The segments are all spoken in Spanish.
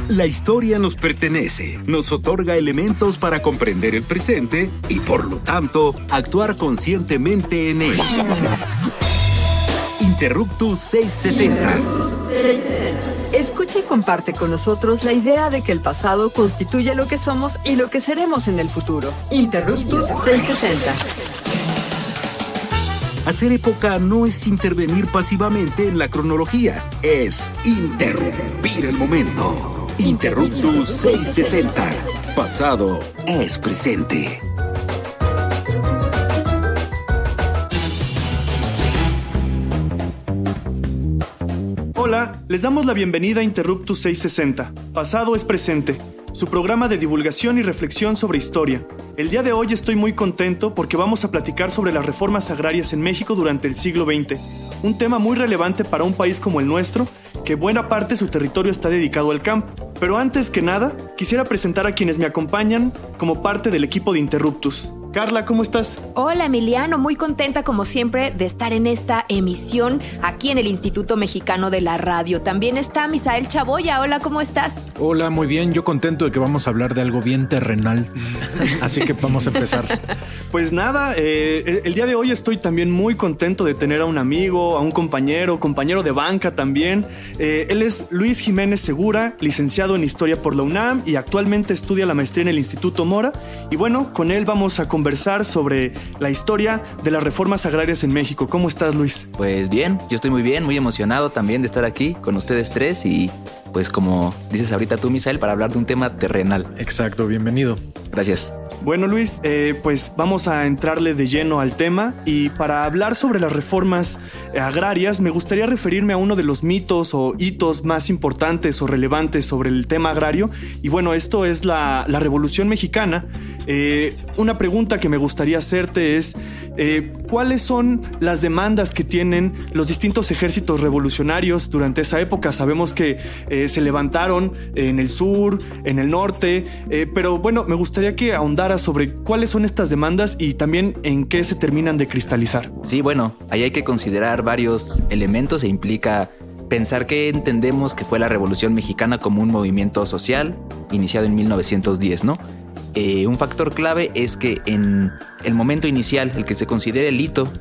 La historia nos pertenece, nos otorga elementos para comprender el presente y, por lo tanto, actuar conscientemente en él. Interruptus 660. Escucha y comparte con nosotros la idea de que el pasado constituye lo que somos y lo que seremos en el futuro. Interruptus 660. Hacer época no es intervenir pasivamente en la cronología, es interrumpir el momento. Interruptus 660. Pasado es presente. Hola, les damos la bienvenida a Interruptus 660. Pasado es presente, su programa de divulgación y reflexión sobre historia. El día de hoy estoy muy contento porque vamos a platicar sobre las reformas agrarias en México durante el siglo XX, un tema muy relevante para un país como el nuestro, que buena parte de su territorio está dedicado al campo. Pero antes que nada, quisiera presentar a quienes me acompañan como parte del equipo de Interruptus. Carla, ¿cómo estás? Hola Emiliano, muy contenta como siempre de estar en esta emisión aquí en el Instituto Mexicano de la Radio. También está Misael Chaboya. Hola, ¿cómo estás? Hola, muy bien. Yo contento de que vamos a hablar de algo bien terrenal. Así que vamos a empezar. Pues nada, el día de hoy estoy también muy contento de tener a un amigo, a un compañero de banca también. Él es Luis Jiménez Segura, licenciado en Historia por la UNAM y actualmente estudia la maestría en el Instituto Mora. Y bueno, con él vamos a conversar sobre la historia de las reformas agrarias en México. ¿Cómo estás, Luis? Pues bien, yo estoy muy bien, muy emocionado también de estar aquí con ustedes tres y pues como dices ahorita tú, Misael, para hablar de un tema terrenal. Exacto, bienvenido. Gracias. Bueno, Luis, pues vamos a entrarle de lleno al tema y para hablar sobre las reformas agrarias me gustaría referirme a uno de los mitos o hitos más importantes o relevantes sobre el tema agrario y bueno, esto es la Revolución Mexicana. Una pregunta que me gustaría hacerte es ¿cuáles son las demandas que tienen los distintos ejércitos revolucionarios durante esa época? Sabemos que se levantaron en el sur, en el norte, pero bueno, me gustaría que ahondara sobre cuáles son estas demandas y también en qué se terminan de cristalizar. Sí, bueno, ahí hay que considerar varios elementos e implica pensar que entendemos que fue la Revolución Mexicana como un movimiento social iniciado en 1910, ¿no? Un factor clave es que en el momento inicial, el que se considera el hito,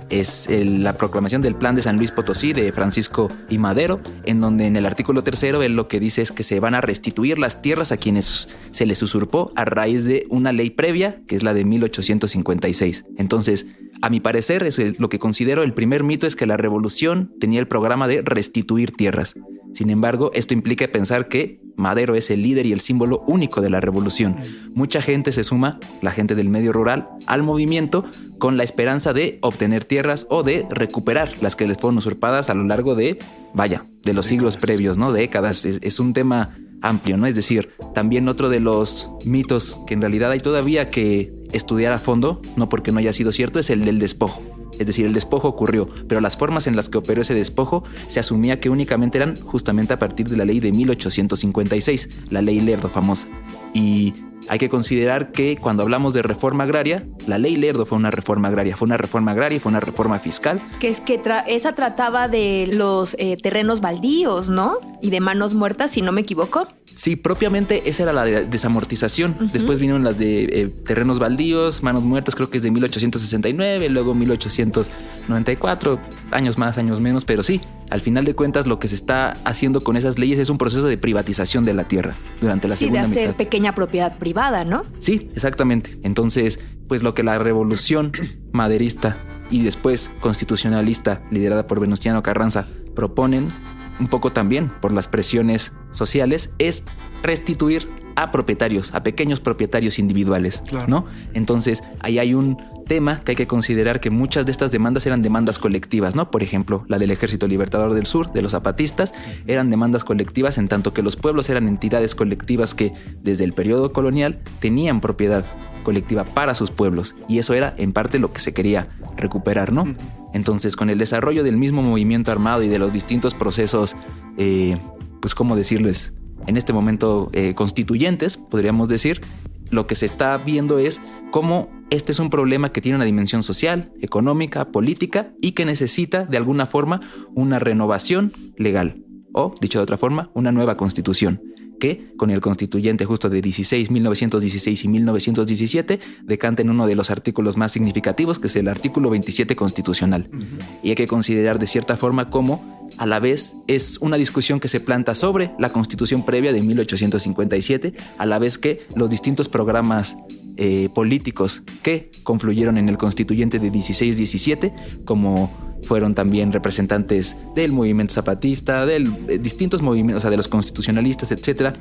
es la proclamación del Plan de San Luis Potosí de Francisco I. Madero, en donde en el artículo 3 él lo que dice es que se van a restituir las tierras a quienes se les usurpó a raíz de una ley previa, que es la de 1856. Entonces, a mi parecer, lo que considero el primer mito es que la revolución tenía el programa de restituir tierras. Sin embargo, esto implica pensar que Madero es el líder y el símbolo único de la revolución. Mucha gente se suma, la gente del medio rural, al movimiento con la esperanza de obtener tierras o de recuperar las que les fueron usurpadas a lo largo de los siglos previos, ¿no? Décadas. Es un tema amplio, ¿no? Es decir, también otro de los mitos que en realidad hay todavía que estudiar a fondo, no porque no haya sido cierto, es el del despojo. Es decir, el despojo ocurrió, pero las formas en las que operó ese despojo se asumía que únicamente eran justamente a partir de la ley de 1856, la ley Lerdo famosa. Y hay que considerar que cuando hablamos de reforma agraria, la ley Lerdo fue una reforma agraria, y fue una reforma fiscal. Que es que esa trataba de los terrenos baldíos, ¿no? Y de manos muertas, si no me equivoco. Sí, propiamente esa era la de desamortización. Uh-huh. Después vinieron las de terrenos baldíos, manos muertas, creo que es de 1869, luego 1894, años más, años menos, pero sí, al final de cuentas lo que se está haciendo con esas leyes es un proceso de privatización de la tierra durante la segunda mitad. Sí, de hacer pequeña propiedad privada, ¿no? Sí, exactamente. Entonces, pues lo que la revolución maderista y después constitucionalista, liderada por Venustiano Carranza, proponen, un poco también por las presiones sociales, es restituir a propietarios, a pequeños propietarios individuales, claro, ¿no? Entonces, ahí hay un tema que hay que considerar que muchas de estas demandas eran demandas colectivas, ¿no? Por ejemplo, la del Ejército Libertador del Sur, de los zapatistas, eran demandas colectivas en tanto que los pueblos eran entidades colectivas que desde el periodo colonial tenían propiedad colectiva para sus pueblos y eso era en parte lo que se quería recuperar, ¿no? Entonces, con el desarrollo del mismo movimiento armado y de los distintos procesos, pues, ¿cómo decirles? En este momento constituyentes, podríamos decir, lo que se está viendo es cómo este es un problema que tiene una dimensión social, económica, política y que necesita de alguna forma una renovación legal o, dicho de otra forma, una nueva constitución. que con el constituyente justo de 1916 y 1917 decanta en uno de los artículos más significativos, que es el artículo 27 constitucional. Y hay que considerar de cierta forma como a la vez es una discusión que se planta sobre la constitución previa de 1857, a la vez que los distintos programas políticos que confluyeron en el constituyente de 16-17, como fueron también representantes del movimiento zapatista, de distintos movimientos, o sea, de los constitucionalistas, etcétera,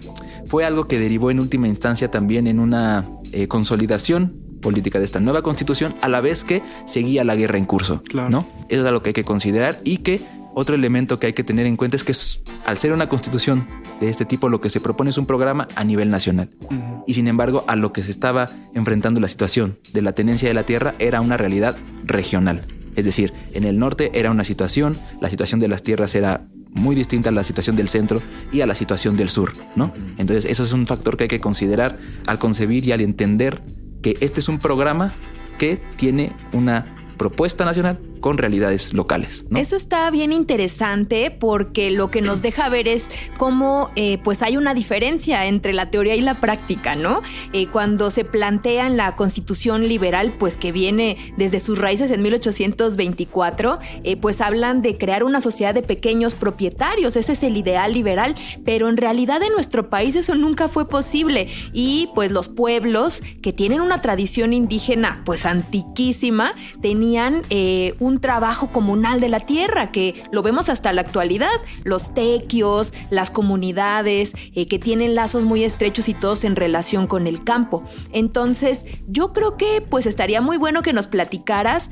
fue algo que derivó en última instancia también en una consolidación política de esta nueva constitución, a la vez que seguía la guerra en curso, claro, ¿no? Eso es algo que hay que considerar, y que otro elemento que hay que tener en cuenta es que al ser una constitución de este tipo, lo que se propone es un programa a nivel nacional. Y sin embargo, a lo que se estaba enfrentando la situación de la tenencia de la tierra era una realidad regional. Es decir, en el norte era una situación, la situación de las tierras era muy distinta a la situación del centro y a la situación del sur, ¿no? Entonces, eso es un factor que hay que considerar al concebir y al entender que este es un programa que tiene una propuesta nacional con realidades locales, ¿no? Eso está bien interesante porque lo que nos deja ver es cómo pues hay una diferencia entre la teoría y la práctica, ¿no? Cuando se plantea en la Constitución liberal, pues que viene desde sus raíces en 1824, pues hablan de crear una sociedad de pequeños propietarios. Ese es el ideal liberal, pero en realidad en nuestro país eso nunca fue posible, y pues los pueblos que tienen una tradición indígena pues antiquísima tenían un trabajo comunal de la tierra, que lo vemos hasta la actualidad, los tequios, las comunidades que tienen lazos muy estrechos y todos en relación con el campo. Entonces, yo creo que pues estaría muy bueno que nos platicaras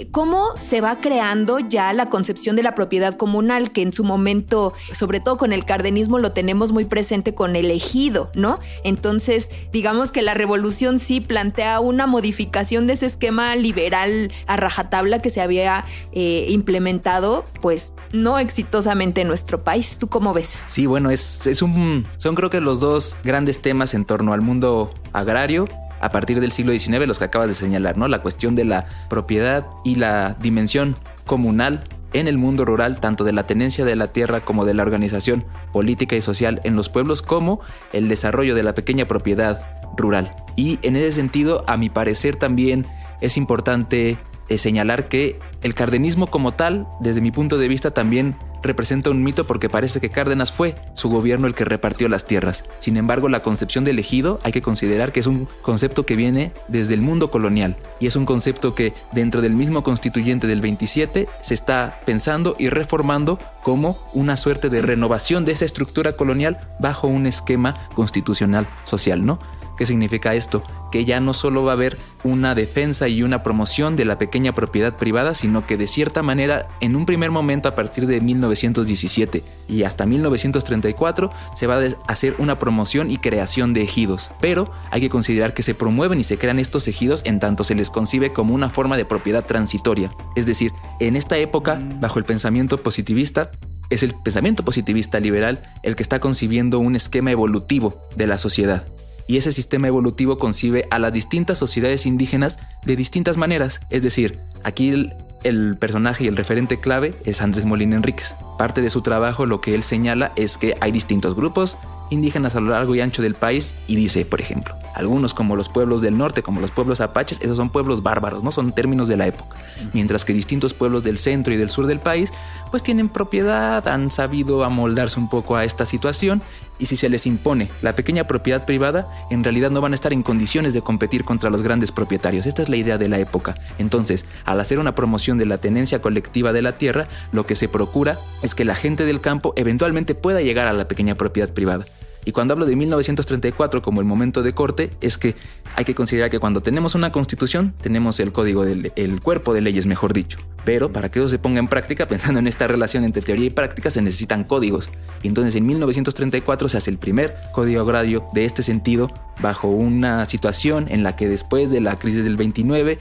cómo se va creando ya la concepción de la propiedad comunal, que en su momento, sobre todo con el cardenismo, lo tenemos muy presente con el ejido, ¿no? Entonces, digamos que la revolución sí plantea una modificación de ese esquema liberal a rajatabla que se había implementado, pues no exitosamente en nuestro país. ¿Tú cómo ves? Sí, bueno, son creo que los dos grandes temas en torno al mundo agrario a partir del siglo XIX, los que acabas de señalar, ¿no? La cuestión de la propiedad y la dimensión comunal en el mundo rural, tanto de la tenencia de la tierra como de la organización política y social en los pueblos, como el desarrollo de la pequeña propiedad rural. Y en ese sentido, a mi parecer, también es importante señalar que el cardenismo como tal, desde mi punto de vista, también representa un mito, porque parece que Cárdenas fue su gobierno el que repartió las tierras. Sin embargo, la concepción del ejido hay que considerar que es un concepto que viene desde el mundo colonial, y es un concepto que dentro del mismo constituyente del 27 se está pensando y reformando como una suerte de renovación de esa estructura colonial bajo un esquema constitucional social, ¿no? ¿Qué significa esto? Que ya no solo va a haber una defensa y una promoción de la pequeña propiedad privada, sino que de cierta manera, en un primer momento, a partir de 1917 y hasta 1934, se va a hacer una promoción y creación de ejidos. Pero hay que considerar que se promueven y se crean estos ejidos en tanto se les concibe como una forma de propiedad transitoria. Es decir, en esta época, bajo el pensamiento positivista, es el pensamiento positivista liberal el que está concibiendo un esquema evolutivo de la sociedad. Y ese sistema evolutivo concibe a las distintas sociedades indígenas de distintas maneras. Es decir, aquí el personaje y el referente clave es Andrés Molina Enríquez. Parte de su trabajo, lo que él señala es que hay distintos grupos indígenas a lo largo y ancho del país, y dice, por ejemplo, algunos como los pueblos del norte, como los pueblos apaches, esos son pueblos bárbaros, ¿no? Son términos de la época. Mientras que distintos pueblos del centro y del sur del país pues tienen propiedad, han sabido amoldarse un poco a esta situación, y si se les impone la pequeña propiedad privada, en realidad no van a estar en condiciones de competir contra los grandes propietarios. Esta es la idea de la época. Entonces, al hacer una promoción de la tenencia colectiva de la tierra, lo que se procura es que la gente del campo eventualmente pueda llegar a la pequeña propiedad privada. Y cuando hablo de 1934 como el momento de corte, es que hay que considerar que cuando tenemos una constitución, tenemos el código el cuerpo de leyes, mejor dicho. Pero para que eso se ponga en práctica, pensando en esta relación entre teoría y práctica, se necesitan códigos. Y entonces en 1934 se hace el primer código agrario de este sentido, bajo una situación en la que después de la crisis del 29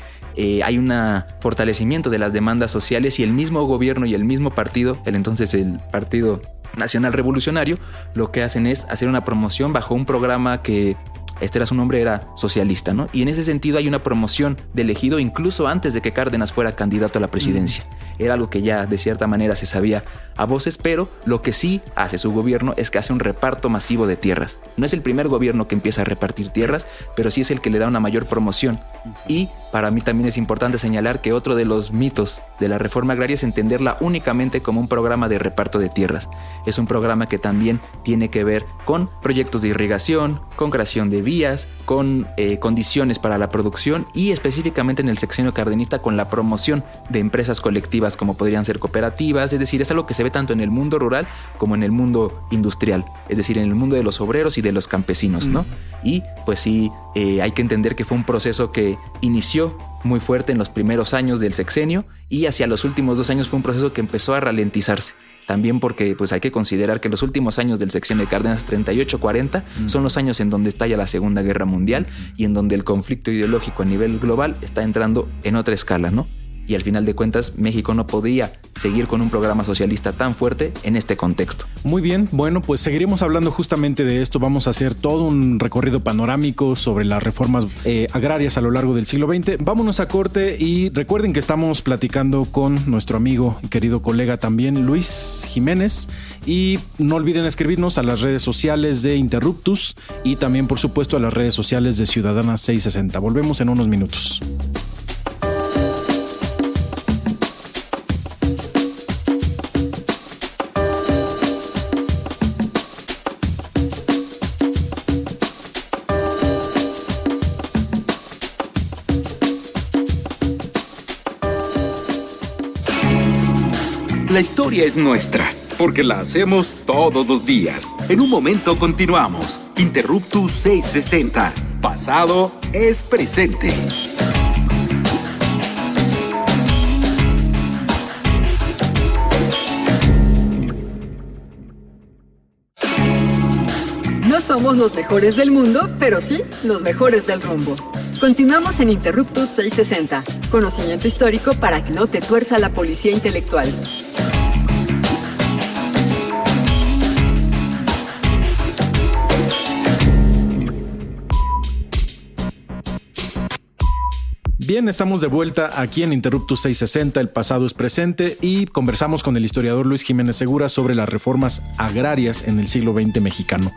hay un fortalecimiento de las demandas sociales, y el mismo gobierno y el mismo partido, el Partido Nacional Revolucionario, lo que hacen es hacer una promoción bajo un programa que este era su nombre, era socialista, ¿no? Y en ese sentido hay una promoción del ejido incluso antes de que Cárdenas fuera candidato a la presidencia. Era algo que ya de cierta manera se sabía a voces, pero lo que sí hace su gobierno es que hace un reparto masivo de tierras. No es el primer gobierno que empieza a repartir tierras, pero sí es el que le da una mayor promoción. Y para mí también es importante señalar que otro de los mitos de la reforma agraria es entenderla únicamente como un programa de reparto de tierras. Es un programa que también tiene que ver con proyectos de irrigación, con creación de vías, con condiciones para la producción y específicamente en el sexenio cardenista con la promoción de empresas colectivas como podrían ser cooperativas. Es decir, es algo que se ve tanto en el mundo rural como en el mundo industrial, es decir, en el mundo de los obreros y de los campesinos, ¿no? Y pues sí, hay que entender que fue un proceso que inició muy fuerte en los primeros años del sexenio y hacia los últimos 2 años fue un proceso que empezó a ralentizarse. También porque pues hay que considerar que los últimos años del sexenio de Cárdenas, 38-40, son los años en donde estalla la Segunda Guerra Mundial y en donde el conflicto ideológico a nivel global está entrando en otra escala, ¿no? Y al final de cuentas, México no podía seguir con un programa socialista tan fuerte en este contexto. Muy bien, bueno, pues seguiremos hablando justamente de esto. Vamos a hacer todo un recorrido panorámico sobre las reformas agrarias a lo largo del siglo XX. Vámonos a corte y recuerden que estamos platicando con nuestro amigo y querido colega también, Luis Jiménez. Y no olviden escribirnos a las redes sociales de Interruptus y también, por supuesto, a las redes sociales de Ciudadana 660. Volvemos en unos minutos. La historia es nuestra, porque la hacemos todos los días. En un momento continuamos. Interruptus 660. Pasado es presente. No somos los mejores del mundo, pero sí los mejores del rumbo. Continuamos en Interruptus 660. Conocimiento histórico para que no te tuerza la policía intelectual. Bien, estamos de vuelta aquí en Interruptus 660, el pasado es presente, y conversamos con el historiador Luis Jiménez Segura sobre las reformas agrarias en el siglo XX mexicano.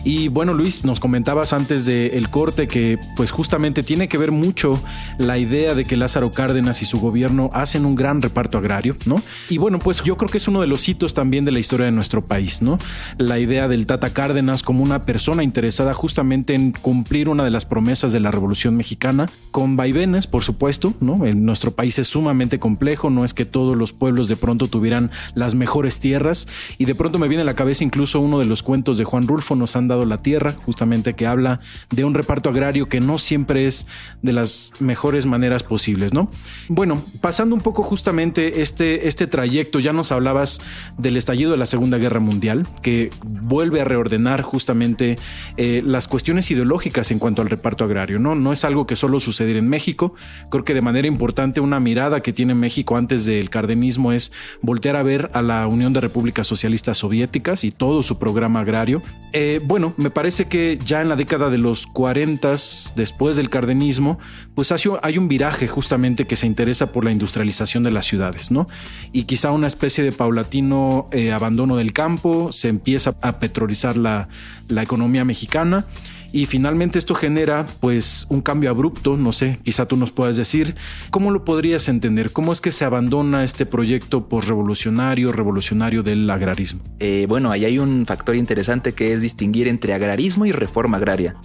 Y bueno, Luis, nos comentabas antes del corte que pues justamente tiene que ver mucho la idea de que Lázaro Cárdenas y su gobierno hacen un gran reparto agrario, ¿no? Y bueno, pues yo creo que es uno de los hitos también de la historia de nuestro país, ¿no? La idea del Tata Cárdenas como una persona interesada justamente en cumplir una de las promesas de la Revolución Mexicana, con vaivenes, por supuesto, ¿no? En nuestro país es sumamente complejo, no es que todos los pueblos de pronto tuvieran las mejores tierras, y de pronto me viene a la cabeza incluso uno de los cuentos de Juan Rulfo, Nos han dado la tierra, justamente, que habla de un reparto agrario que no siempre es de las mejores maneras posibles, ¿no? Bueno, pasando un poco justamente este trayecto, ya nos hablabas del estallido de la Segunda Guerra Mundial, que vuelve a reordenar justamente las cuestiones ideológicas en cuanto al reparto agrario, ¿no? No es algo que solo sucediera en México. Creo que de manera importante una mirada que tiene México antes del cardenismo es voltear a ver a la Unión de Repúblicas Socialistas Soviéticas y todo su programa agrario. Bueno, me parece que ya en la década de los 40, después del cardenismo, pues hay un viraje justamente que se interesa por la industrialización de las ciudades, ¿no? Y quizá una especie de paulatino abandono del campo, se empieza a petrolizar la economía mexicana. Y finalmente esto genera pues un cambio abrupto, no sé, quizá tú nos puedas decir, ¿cómo lo podrías entender? ¿Cómo es que se abandona este proyecto posrevolucionario, revolucionario del agrarismo? Bueno, ahí hay un factor interesante que es distinguir entre agrarismo y reforma agraria.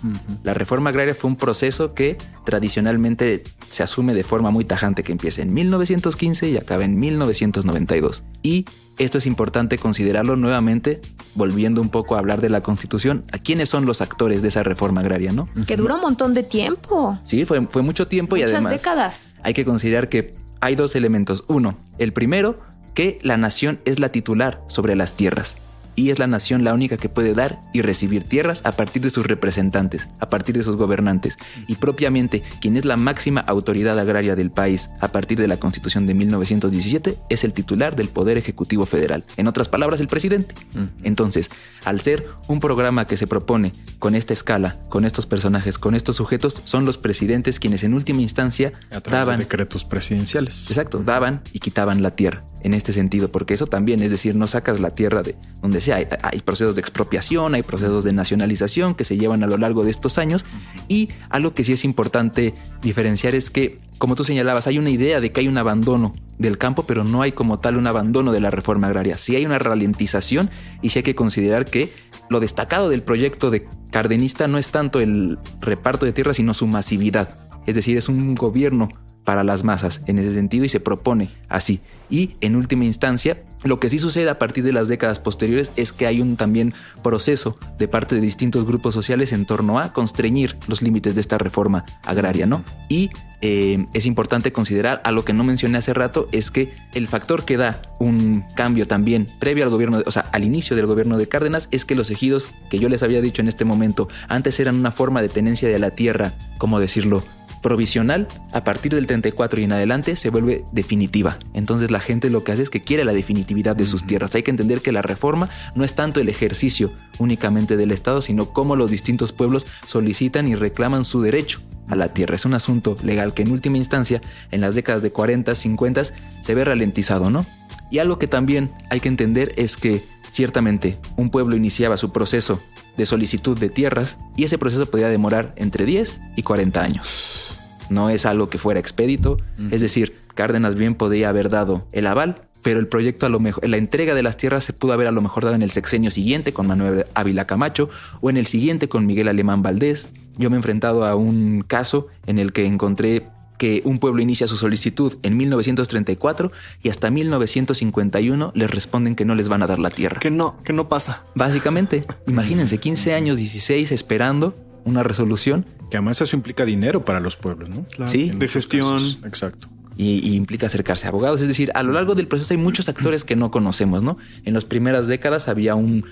La reforma agraria fue un proceso que tradicionalmente se asume de forma muy tajante, que empieza en 1915 y acaba en 1992. Y esto es importante considerarlo nuevamente, volviendo un poco a hablar de la Constitución. ¿A quiénes son los actores de esa reforma agraria, no? Que duró un montón de tiempo. Sí, fue mucho tiempo. Muchas y además décadas. Hay que considerar que hay 2 elementos. Uno, el primero, que la nación es la titular sobre las tierras. y es la nación la única que puede dar y recibir tierras a partir de sus representantes, a partir de sus gobernantes, y propiamente quien es la máxima autoridad agraria del país a partir de la Constitución de 1917 es el titular del Poder Ejecutivo Federal, en otras palabras, el presidente. Entonces, al ser un programa que se propone con esta escala, con estos personajes, con estos sujetos, son los presidentes quienes en última instancia daban decretos presidenciales. Exacto, daban y quitaban la tierra en este sentido, porque eso también, es decir, no sacas la tierra de donde sea, hay procesos de expropiación, hay procesos de nacionalización que se llevan a lo largo de estos años, y algo que sí es importante diferenciar es que, como tú señalabas, hay una idea de que hay un abandono del campo, pero no hay como tal un abandono de la reforma agraria. Sí hay una ralentización y sí hay que considerar que lo destacado del proyecto de cardenista no es tanto el reparto de tierras, sino su masividad. Es decir, es un gobierno para las masas en ese sentido y se propone así. Y en última instancia, lo que sí sucede a partir de las décadas posteriores es que hay un también proceso de parte de distintos grupos sociales en torno a constreñir los límites de esta reforma agraria, ¿no? Y es importante considerar, algo que no mencioné hace rato, es que el factor que da un cambio también previo al gobierno, al inicio del gobierno de Cárdenas, es que los ejidos, que yo les había dicho en este momento, antes eran una forma de tenencia de la tierra, ¿cómo decirlo?, provisional, a partir del 34 y en adelante se vuelve definitiva. Entonces la gente lo que hace es que quiere la definitividad de sus tierras. Hay que entender que la reforma no es tanto el ejercicio únicamente del Estado, sino cómo los distintos pueblos solicitan y reclaman su derecho a la tierra. Es un asunto legal que en última instancia, en las décadas de 40, 50, se ve ralentizado, ¿no? Y algo que también hay que entender es que ciertamente un pueblo iniciaba su proceso de solicitud de tierras y ese proceso podía demorar entre 10 y 40 años. No es algo que fuera expedito, es decir, Cárdenas bien podía haber dado el aval, pero el proyecto, a lo mejor, la entrega de las tierras se pudo haber a lo mejor dado en el sexenio siguiente con Manuel Ávila Camacho o en el siguiente con Miguel Alemán Valdés. Yo me he enfrentado a un caso en el que encontré que un pueblo inicia su solicitud en 1934 y hasta 1951 les responden que no les van a dar la tierra. Que no pasa. Básicamente, imagínense 15 años, 16 esperando una resolución. Que además eso implica dinero para los pueblos, ¿no? Claro, sí, de gestión. Casos. Exacto. Y implica acercarse a abogados. Es decir, a lo largo del proceso hay muchos actores que no conocemos, ¿no? En las primeras décadas había un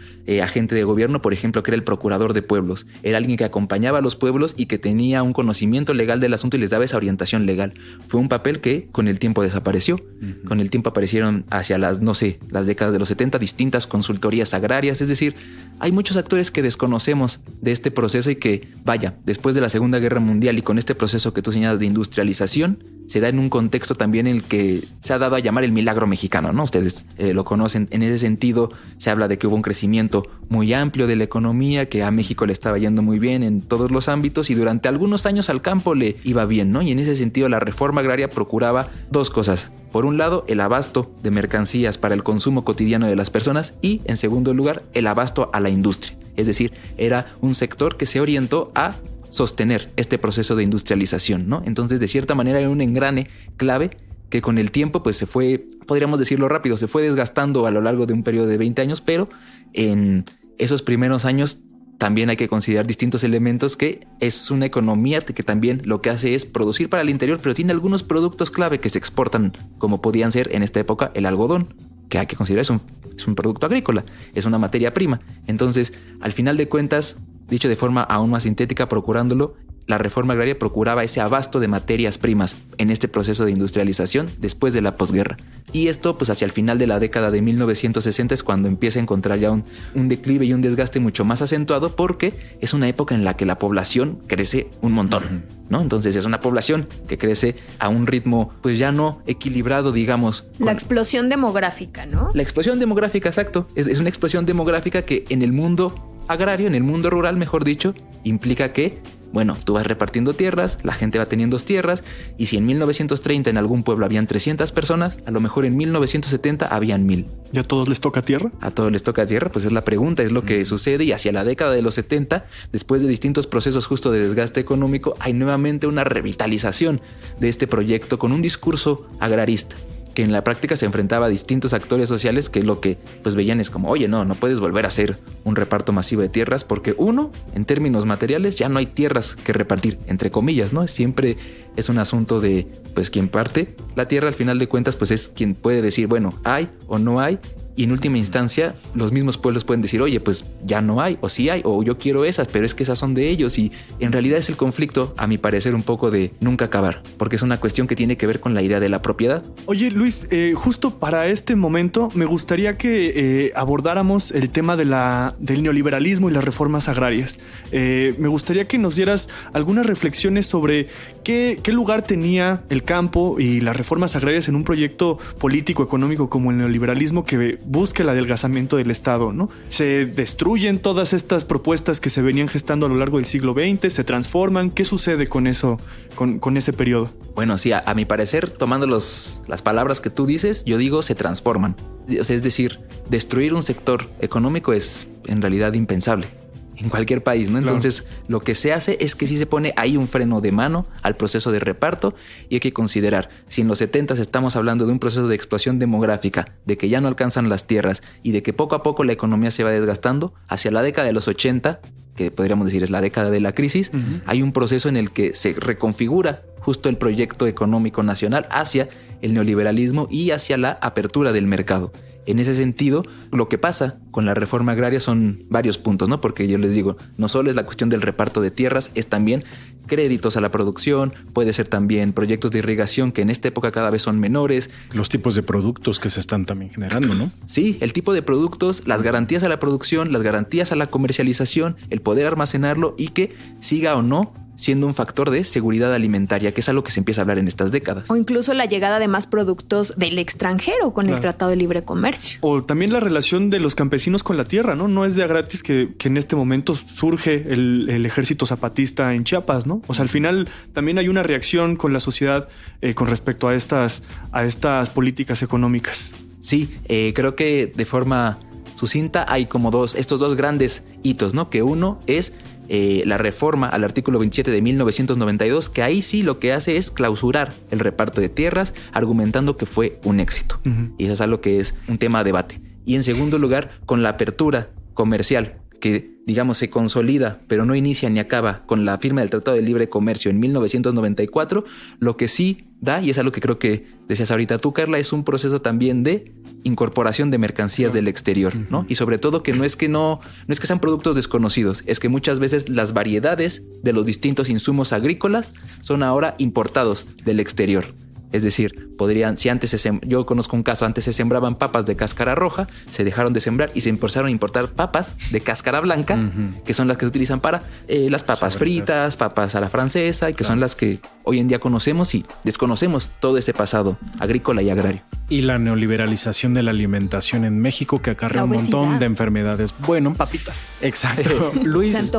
agente de gobierno, por ejemplo, que era el procurador de pueblos. Era alguien que acompañaba a los pueblos y que tenía un conocimiento legal del asunto y les daba esa orientación legal. Fue un papel que con el tiempo desapareció. Con el tiempo aparecieron hacia las décadas de los 70 distintas consultorías agrarias. Es decir, hay muchos actores que desconocemos de este proceso y que, vaya, después de la Segunda Guerra Mundial y con este proceso que tú señalas de industrialización, se da en un contexto también en el que se ha dado a llamar el milagro mexicano, ¿no? Ustedes lo conocen. En ese sentido, se habla de que hubo un crecimiento muy amplio de la economía, que a México le estaba yendo muy bien en todos los ámbitos y durante algunos años al campo le iba bien, ¿no? Y en ese sentido, la reforma agraria procuraba dos cosas. Por un lado, el abasto de mercancías para el consumo cotidiano de las personas y, en segundo lugar, el abasto a la industria. Es decir, era un sector que se orientó a sostener este proceso de industrialización, ¿no? Entonces, de cierta manera, era un engrane clave que con el tiempo, pues se fue, podríamos decirlo rápido, se fue desgastando a lo largo de un periodo de 20 años, pero en esos primeros años también hay que considerar distintos elementos, que es una economía que también lo que hace es producir para el interior, pero tiene algunos productos clave que se exportan, como podían ser en esta época el algodón, que hay que considerar es un producto agrícola, es una materia prima. Entonces, al final de cuentas, dicho de forma aún más sintética, procurándolo, la reforma agraria procuraba ese abasto de materias primas en este proceso de industrialización después de la posguerra. Y esto, pues hacia el final de la década de 1960 es cuando empieza a encontrar ya un declive y un desgaste mucho más acentuado, porque es una época en la que la población crece un montón, ¿no? Entonces es una población que crece a un ritmo pues ya no equilibrado, digamos. La explosión demográfica, ¿no? La explosión demográfica, exacto. Es una explosión demográfica que en el mundo agrario, en el mundo rural, mejor dicho, implica que, bueno, tú vas repartiendo tierras, la gente va teniendo tierras, y si en 1930 en algún pueblo habían 300 personas, a lo mejor en 1970 habían 1000. ¿Y a todos les toca tierra? A todos les toca tierra, pues es la pregunta, es lo que sucede, y hacia la década de los 70, después de distintos procesos justo de desgaste económico, hay nuevamente una revitalización de este proyecto con un discurso agrarista, que en la práctica se enfrentaba a distintos actores sociales que lo que pues veían es como, oye, no puedes volver a hacer un reparto masivo de tierras porque uno, en términos materiales, ya no hay tierras que repartir, entre comillas, ¿no? Siempre es un asunto de, pues quien parte la tierra al final de cuentas, pues es quien puede decir, bueno, hay o no hay, Y en última instancia, los mismos pueblos pueden decir, oye, pues ya no hay, o sí hay, o yo quiero esas, pero es que esas son de ellos. Y en realidad es el conflicto, a mi parecer, un poco de nunca acabar, porque es una cuestión que tiene que ver con la idea de la propiedad. Oye, Luis, justo para este momento me gustaría que abordáramos el tema del neoliberalismo y las reformas agrarias. Me gustaría que nos dieras algunas reflexiones sobre qué lugar tenía el campo y las reformas agrarias en un proyecto político, económico como el neoliberalismo que busca el adelgazamiento del Estado, ¿no? Se destruyen todas estas propuestas que se venían gestando a lo largo del siglo XX, se transforman. ¿Qué sucede con eso, con ese periodo? Bueno, sí, a mi parecer, tomando las palabras que tú dices, yo digo se transforman. O sea, es decir, destruir un sector económico es en realidad impensable en cualquier país, ¿no? Entonces, lo que se hace es que sí se pone ahí un freno de mano al proceso de reparto, y hay que considerar, si en los 70s estamos hablando de un proceso de explosión demográfica, de que ya no alcanzan las tierras y de que poco a poco la economía se va desgastando, hacia la década de los 80, que podríamos decir es la década de la crisis, hay un proceso en el que se reconfigura justo el proyecto económico nacional hacia el neoliberalismo y hacia la apertura del mercado. En ese sentido, lo que pasa con la reforma agraria son varios puntos, ¿no? Porque yo les digo, no solo es la cuestión del reparto de tierras, es también créditos a la producción, puede ser también proyectos de irrigación que en esta época cada vez son menores. Los tipos de productos que se están también generando, ¿no? Sí, el tipo de productos, las garantías a la producción, las garantías a la comercialización, el poder almacenarlo y que siga o no siendo un factor de seguridad alimentaria, que es algo que se empieza a hablar en estas décadas. O incluso la llegada de más productos del extranjero con el Tratado de Libre Comercio. O también la relación de los campesinos con la tierra, ¿no? No es de a gratis que en este momento surge el ejército zapatista en Chiapas, ¿no? O sea, al final también hay una reacción con la sociedad con respecto a estas políticas económicas. Sí, creo que de forma sucinta hay como estos dos grandes hitos, ¿no? Que uno es la reforma al artículo 27 de 1992, que ahí sí lo que hace es clausurar el reparto de tierras, argumentando que fue un éxito. Y eso es algo que es un tema a debate. Y en segundo lugar, con la apertura comercial, que digamos se consolida, pero no inicia ni acaba con la firma del Tratado de Libre Comercio en 1994, lo que sí da, y es algo que creo que decías ahorita tú, Carla, es un proceso también de incorporación de mercancías del exterior, ¿no? Y sobre todo que no es que sean productos desconocidos, es que muchas veces las variedades de los distintos insumos agrícolas son ahora importados del exterior. Es decir, si antes yo conozco un caso, antes se sembraban papas de cáscara roja, se dejaron de sembrar y se empezaron a importar papas de cáscara blanca, que son las que se utilizan para las papas fritas, papas a la francesa, y que son las que hoy en día conocemos y desconocemos todo ese pasado agrícola y agrario. Y la neoliberalización de la alimentación en México, que acarrea un montón de enfermedades. Bueno, papitas. Exacto. Luis,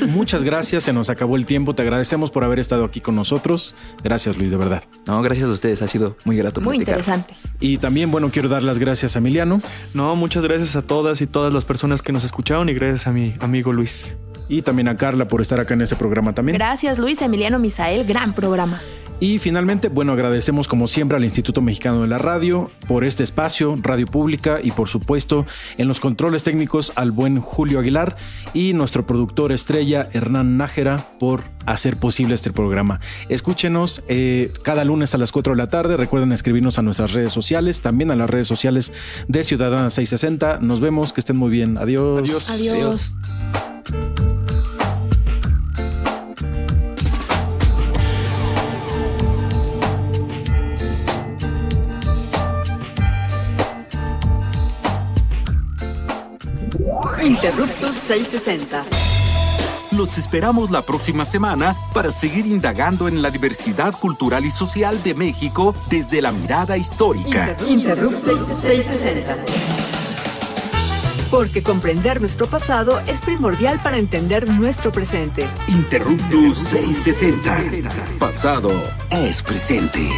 muchas gracias. Se nos acabó el tiempo. Te agradecemos por haber estado aquí con nosotros. Gracias, Luis, de verdad. No, gracias a ustedes. Ha sido muy grato platicar. Muy interesante. Y también, bueno, quiero dar las gracias a Emiliano. No, muchas gracias a todas y todas las personas que nos escucharon, y gracias a mi amigo Luis. Y también a Carla por estar acá en este programa también. Gracias, Luis, Emiliano, Misael. Gran programa. Y finalmente, bueno, agradecemos como siempre al Instituto Mexicano de la Radio por este espacio, Radio Pública, y por supuesto en los controles técnicos al buen Julio Aguilar y nuestro productor estrella Hernán Nájera por hacer posible este programa. Escúchenos cada lunes a las 4 de la tarde. Recuerden escribirnos a nuestras redes sociales, también a las redes sociales de Ciudadana 660. Nos vemos, que estén muy bien. Adiós. Adiós. Interruptus 660. Los esperamos la próxima semana para seguir indagando en la diversidad cultural y social de México desde la mirada histórica. Interruptus 660. Porque comprender nuestro pasado es primordial para entender nuestro presente. Interruptus 660. Pasado es presente.